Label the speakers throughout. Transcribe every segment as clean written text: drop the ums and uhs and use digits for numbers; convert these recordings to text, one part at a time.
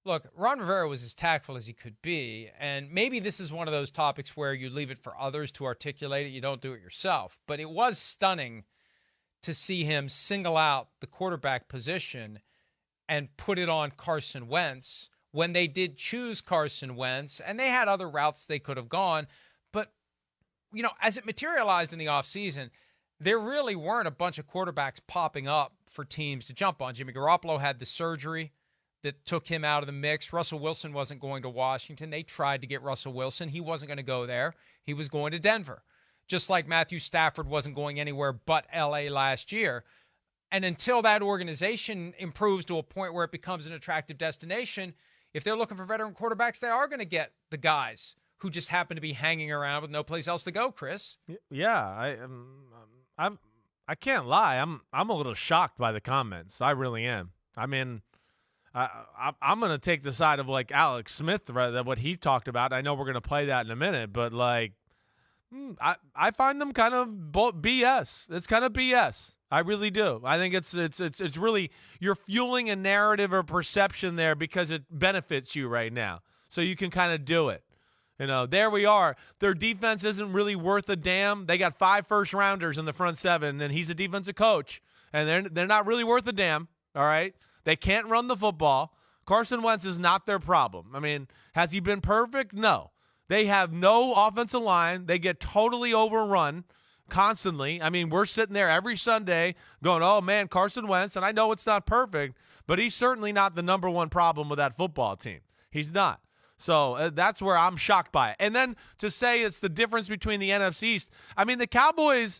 Speaker 1: Look, Ron Rivera was as tactful as he could be, and maybe this is one of those topics where you leave it for others to articulate it. You don't do it yourself. But it was stunning to see him single out the quarterback position and put it on Carson Wentz when they did choose Carson Wentz, and they had other routes they could have gone. But, as it materialized in the offseason, there really weren't a bunch of quarterbacks popping up for teams to jump on. Jimmy Garoppolo had the surgery that took him out of the mix. Russell Wilson wasn't going to Washington. They tried to get Russell Wilson. He wasn't going to go there. He was going to Denver. Just like Matthew Stafford wasn't going anywhere but L.A. last year. And until that organization improves to a point where it becomes an attractive destination, if they're looking for veteran quarterbacks, they are going to get the guys who just happen to be hanging around with no place else to go, Chris.
Speaker 2: Yeah, I can't lie. I'm a little shocked by the comments. I really am. I mean, I'm going to take the side of like Alex Smith, right, what he talked about. I know we're going to play that in a minute, but like, I find them kind of BS. It's kind of BS. I really do. I think it's really, you're fueling a narrative or perception there because it benefits you right now. So you can kind of do it. There we are. Their defense isn't really worth a damn. They got 5 first-rounders in the front 7, and he's a defensive coach, and they're not really worth a damn, all right? They can't run the football. Carson Wentz is not their problem. I mean, has he been perfect? No. They have no offensive line. They get totally overrun constantly. I mean, we're sitting there every Sunday going, oh, man, Carson Wentz, and I know it's not perfect, but he's certainly not the number one problem with that football team. He's not. So that's where I'm shocked by it. And then to say it's the difference between the NFC East, I mean, the Cowboys,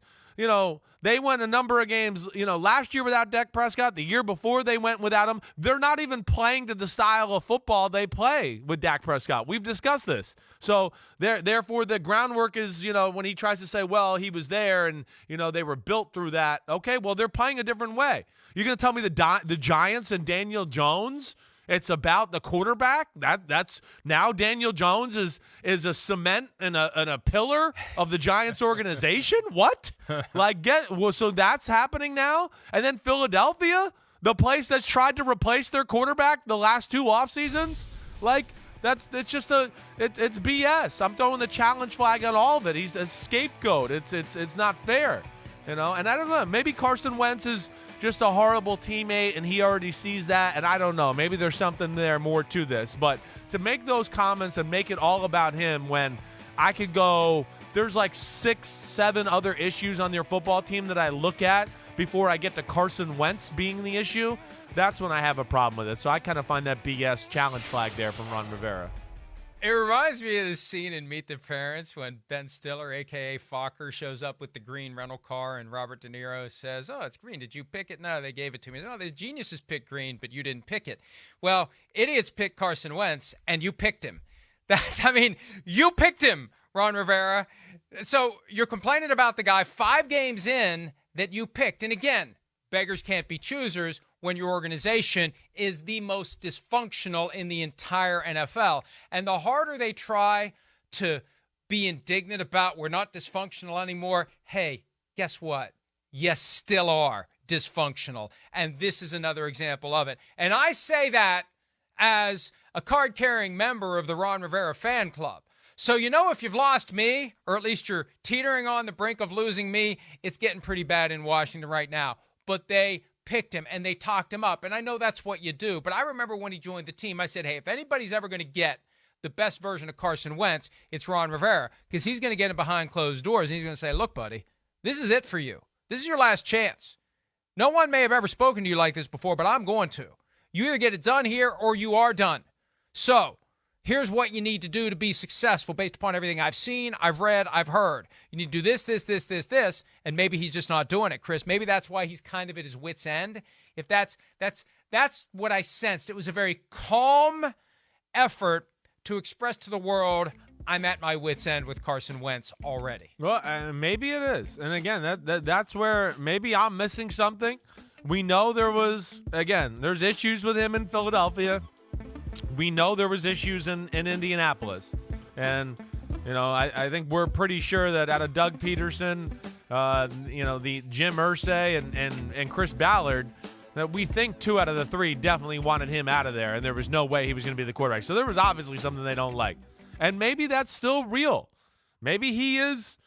Speaker 2: they went a number of games, last year without Dak Prescott, the year before they went without him. They're not even playing to the style of football they play with Dak Prescott. We've discussed this. So therefore the groundwork is, when he tries to say, well, he was there and, they were built through that. Okay, well, they're playing a different way. You're going to tell me the Giants and Daniel Jones, it's about the quarterback? That's now Daniel Jones is a cement and a pillar of the Giants organization? What? So that's happening now? And then Philadelphia, the place that's tried to replace their quarterback the last 2 off seasons? It's BS. I'm throwing the challenge flag on all of it. He's a scapegoat. It's not fair. And I don't know. Maybe Carson Wentz is just a horrible teammate, and he already sees that, and I don't know. Maybe there's something there more to this. But to make those comments and make it all about him when I could go, there's like 6, 7 other issues on your football team that I look at before I get to Carson Wentz being the issue, that's when I have a problem with it. So I kind of find that BS challenge flag there from Ron Rivera.
Speaker 1: It reminds me of the scene in Meet the Parents when Ben Stiller, a.k.a. Fokker, shows up with the green rental car and Robert De Niro says, oh, it's green. Did you pick it? No, they gave it to me. No, the geniuses picked green, but you didn't pick it. Well, idiots picked Carson Wentz, and you picked him. You picked him, Ron Rivera. So you're complaining about the guy 5 games in that you picked. And again, beggars can't be choosers when your organization is the most dysfunctional in the entire NFL. And the harder they try to be indignant about we're not dysfunctional anymore, hey, guess what? You still are dysfunctional. And this is another example of it. And I say that as a card-carrying member of the Ron Rivera fan club. So if you've lost me, or at least you're teetering on the brink of losing me, it's getting pretty bad in Washington right now. But they picked him and they talked him up. And I know that's what you do. But I remember when he joined the team, I said, hey, if anybody's ever going to get the best version of Carson Wentz, it's Ron Rivera, because he's going to get him behind closed doors and he's going to say, look, buddy, this is it for you. This is your last chance. No one may have ever spoken to you like this before, but I'm going to. You either get it done here or you are done. So here's what you need to do to be successful based upon everything I've seen, I've read, I've heard. You need to do this, and maybe he's just not doing it, Chris. Maybe that's why he's kind of at his wit's end. If that's what I sensed. It was a very calm effort to express to the world, I'm at my wit's end with Carson Wentz already.
Speaker 2: Well, maybe it is. And again, that's where maybe I'm missing something. We know there's issues with him in Philadelphia. We know there was issues in Indianapolis. And, I think we're pretty sure that out of Doug Peterson, the Jim Irsay and Chris Ballard, that we think 2 out of the 3 definitely wanted him out of there, and there was no way he was going to be the quarterback. So there was obviously something they don't like. And maybe that's still real. Maybe he is,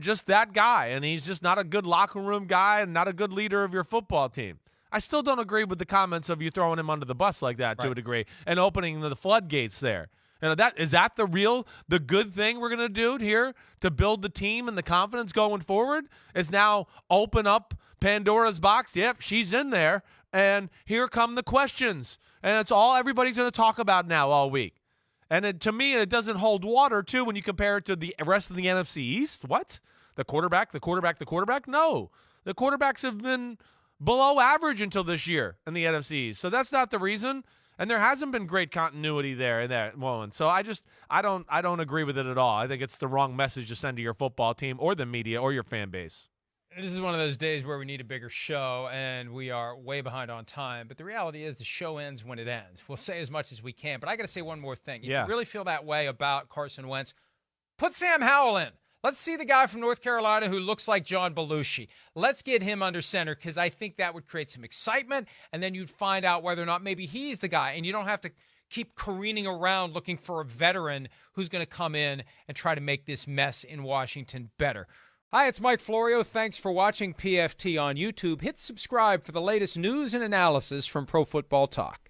Speaker 2: just that guy, and he's just not a good locker room guy and not a good leader of your football team. I still don't agree with the comments of you throwing him under the bus like that to a degree and opening the floodgates there. Is that the good thing we're going to do here to build the team and the confidence going forward? Is now open up Pandora's box. Yep, she's in there, and here come the questions. And it's all everybody's going to talk about now all week. And to me, it doesn't hold water, too, when you compare it to the rest of the NFC East. What? The quarterback? No. The quarterbacks have been below average until this year in the NFC East. So that's not the reason. And there hasn't been great continuity there in that moment. So I don't agree with it at all. I think it's the wrong message to send to your football team or the media or your fan base.
Speaker 1: This is one of those days where we need a bigger show, and we are way behind on time. But the reality is the show ends when it ends. We'll say as much as we can. But I got to say one more thing. If you really feel that way about Carson Wentz, put Sam Howell in. Let's see the guy from North Carolina who looks like John Belushi. Let's get him under center because I think that would create some excitement, and then you'd find out whether or not maybe he's the guy, and you don't have to keep careening around looking for a veteran who's going to come in and try to make this mess in Washington better. Hi, it's Mike Florio. Thanks for watching PFT on YouTube. Hit subscribe for the latest news and analysis from Pro Football Talk.